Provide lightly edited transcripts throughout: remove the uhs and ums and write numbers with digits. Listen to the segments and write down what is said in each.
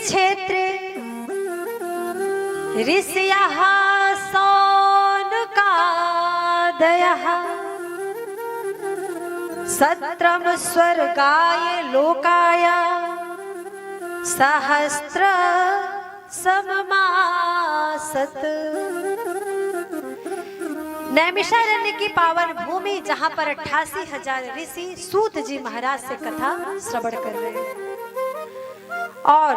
क्षेत्रे ऋषयः सौनकादयः सत्रम स्वर्गाय लोकाय सहस्र सममासत। नैमिषारण्य की पावन भूमि जहां पर 88,000 ऋषि सूत जी महाराज से कथा श्रवण कर रहे हैं और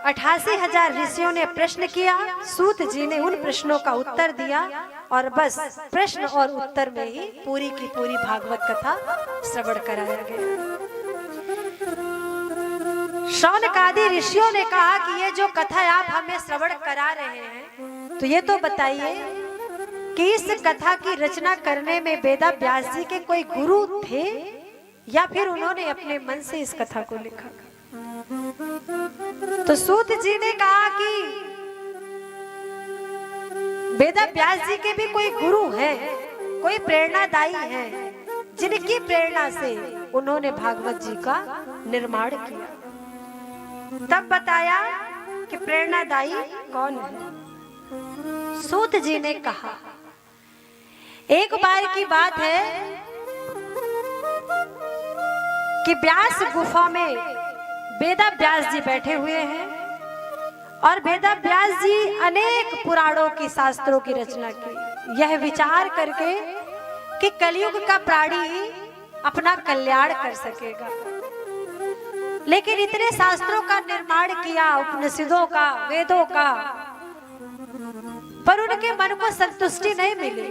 88,000 ऋषियों ने प्रश्न किया। सूत जी ने उन प्रश्नों का उत्तर दिया और बस प्रश्न और उत्तर में ही पूरी की पूरी भागवत कथा श्रवण कराया गया। शौनकादि ऋषियों ने कहा कि ये जो कथा आप हमें श्रवण करा रहे हैं, तो ये तो बताइए कि इस कथा की रचना करने में वेदा व्यास जी के कोई गुरु थे या फिर उन्होंने अपने मन से इस कथा को लिखा। तो सूत जी ने कहा कि वेदा व्यास जी के भी कोई गुरु हैं, कोई प्रेरणादायी हैं, जिनकी प्रेरणा से उन्होंने भागवत जी का निर्माण किया। तब बताया कि प्रेरणादायी कौन है। सूत जी ने कहा, एक बार की बात है कि व्यास गुफा में वेदा व्यास जी बैठे हुए हैं और वेदा व्यास जी अनेक पुराणों की शास्त्रों की रचना की, यह विचार करके कि कलयुग का प्राणी अपना कल्याण कर सकेगा। लेकिन इतने शास्त्रों का निर्माण किया, उपनिषदों का, वेदों का, पर उनके मन को संतुष्टि नहीं मिली।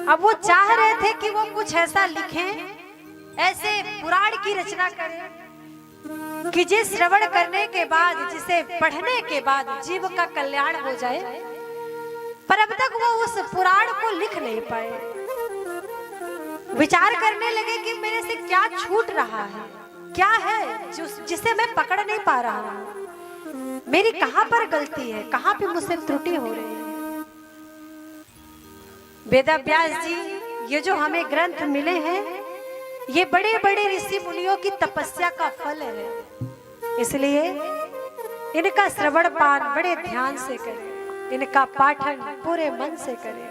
अब वो चाह रहे थे कि वो कुछ ऐसा लिखें, ऐसे पुराण की रचना करें कि जिस श्रवण करने के बाद, जिसे पढ़ने के बाद जीव का कल्याण हो जाए, पर अब तक वो उस पुराण को लिख नहीं पाए। विचार करने लगे कि मेरे से क्या छूट रहा है, क्या है जिसे मैं पकड़ नहीं पा रहा हूं, मेरी कहां पर गलती है, कहां पे मुझसे त्रुटि हो रही है। वेदा व्यास जी, ये जो हमें ग्रंथ मिले हैं, ये बड़े बड़े ऋषि मुनियों की तपस्या का फल है, इसलिए इनका श्रवण पान बड़े ध्यान से करें, इनका पाठन पूरे मन से करें,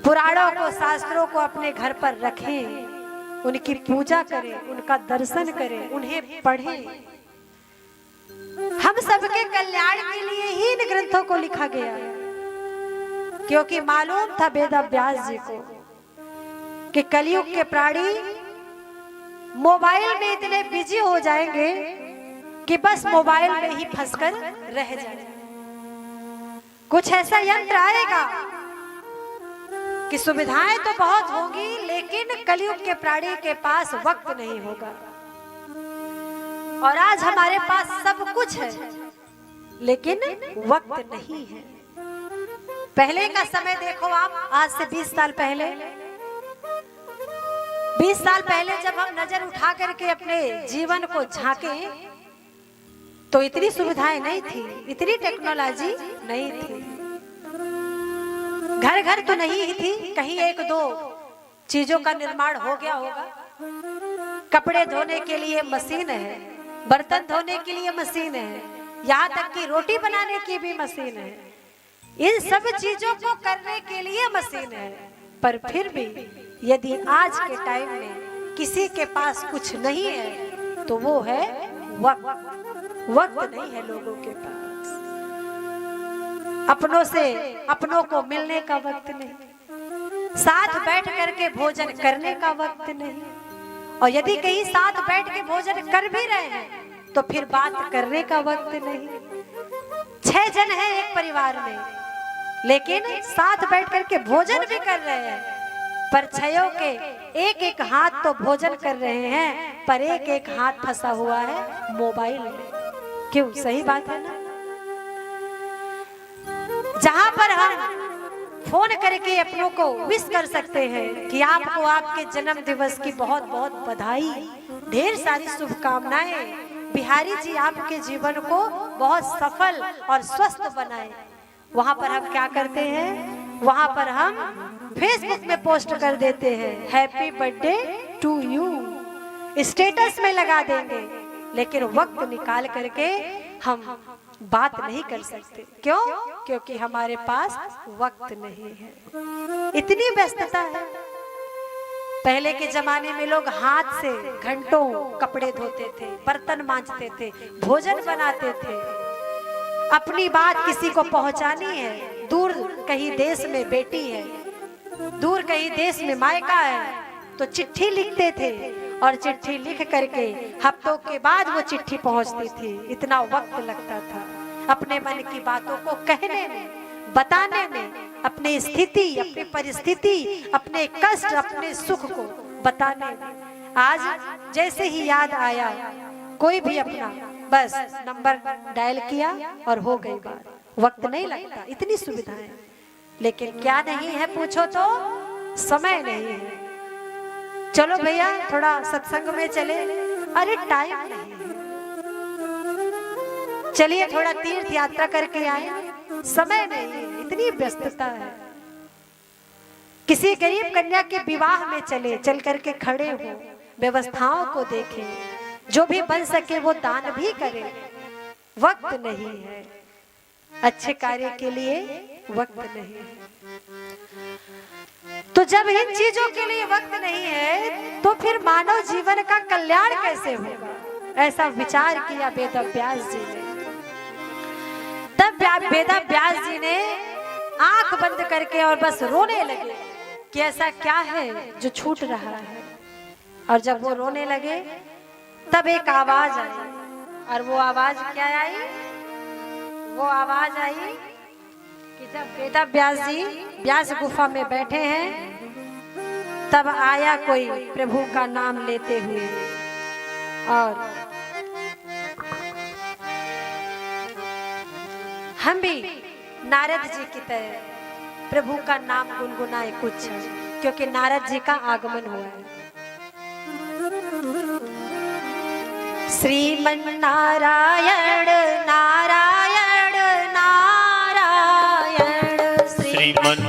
पुराणों को, शास्त्रों को अपने घर पर रखें, उनकी पूजा करें, उनका दर्शन करें, उन्हें पढ़ें। हम सबके कल्याण के लिए ही इन ग्रंथों को लिखा गया है, क्योंकि मालूम था वेदा व्यास जी को कि कलयुग के प्राणी मोबाइल में इतने बिजी हो जाएंगे कि बस मोबाइल में ही फंसकर रह जाएंगे। कुछ ऐसा यंत्र आएगा कि सुविधाएं तो बहुत होंगी, लेकिन कलयुग के प्राणी के पास वक्त नहीं होगा। और आज हमारे पास सब कुछ है, लेकिन वक्त नहीं है। पहले का समय देखो आप, आज से 20 साल पहले, 20 साल पहले जब हम नजर उठा करके अपने जीवन को झांके, तो इतनी सुविधाएं नहीं थी, इतनी टेक्नोलॉजी नहीं थी, घर घर तो नहीं ही थी, कहीं एक दो चीजों का निर्माण हो गया होगा। कपड़े धोने के लिए मशीन है, बर्तन धोने के लिए मशीन है, यहाँ तक कि रोटी बनाने की भी मशीन है। इन सब चीजों को करने के लिए मशीन है, पर फिर भी यदि आज के टाइम में किसी के पास कुछ नहीं है, तो वो है वक्त। वक्त नहीं है लोगों के पास, अपनों से अपनों को मिलने का वक्त नहीं, साथ बैठ करके भोजन करने का वक्त नहीं, और यदि कहीं साथ बैठ के भोजन कर भी रहे हैं तो फिर बात करने का वक्त नहीं। 6 जन हैं एक परिवार में, लेकिन साथ बैठ करके भोजन भी कर रहे हैं, पर 6 के एक एक हाथ तो भोजन कर रहे हैं, पर एक एक हाथ फंसा हुआ है मोबाइल में। क्यों? सही बात है ना। जहां पर हम फोन करके अपनों को विश कर सकते हैं कि आपको आपके जन्म दिवस की बहुत बहुत बधाई, ढेर सारी शुभकामनाएं, बिहारी जी आपके जीवन को बहुत सफल और स्वस्थ बनाए, वहां पर हम क्या करते हैं, वहां पर हम फेसबुक में पोस्ट कर देते हैं happy birthday to you, status में लगा देंगे, लेकिन वक्त निकाल करके हम बात नहीं कर सकते। क्यों? क्योंकि हमारे पास वक्त नहीं है, इतनी व्यस्तता है। पहले के जमाने में लोग हाथ से घंटों कपड़े धोते थे, बर्तन मांजते थे, भोजन बनाते थे। अपनी बात किसी को पहुंचानी है, दूर कहीं देश में बेटी है, दूर कहीं देश में मायका है, तो चिट्ठी लिखते थे और चिट्ठी लिख करके हफ्तों के बाद वो चिट्ठी पहुंचती थी। इतना वक्त लगता था अपने मन की बातों को कहने में, बताने में, अपनी स्थिति, अपनी परिस्थिति, अपने कष्ट, अपने सुख को बताने में। आज जैसे ही याद आया, कोई भी अपना बस नंबर डायल किया और हो गई बात, वक्त नहीं लगता, इतनी सुविधाएं। लेकिन क्या नहीं है पूछो तो? समय नहीं है। चलो भैया थोड़ा सत्संग में चले, अरे टाइम नहीं है। चलिए थोड़ा तीर्थ यात्रा करके आए, समय नहीं है, इतनी व्यस्तता है। किसी गरीब कन्या के विवाह में चले, चल करके खड़े हो, व्यवस्थाओं को देखें, जो भी बन सके वो दान भी करें। वक्त नहीं है, अच्छे कार्य के लिए वक्त नहीं है। तो जब इन चीजों के लिए वक्त नहीं है तो फिर मानव जीवन का कल्याण कैसे होगा? ऐसा विचार किया वेद व्यास जी ने। तब वेद व्यास जी ने आंख बंद करके और बस रोने लगे कि ऐसा क्या है जो छूट रहा है। और जब वो रोने लगे तब एक आवाज आई, और वो आवाज क्या आई? वो आवाज आई कि जब वेद व्यास जी व्यास गुफा में बैठे हैं, तब आया कोई प्रभु का नाम लेते हुए, और हम भी नारद जी की तरह प्रभु का नाम गुनगुनाए कुछ, क्योंकि नारद जी का आगमन हुआ है। श्रीमन नारायण नारायण नारायण, श्रीमन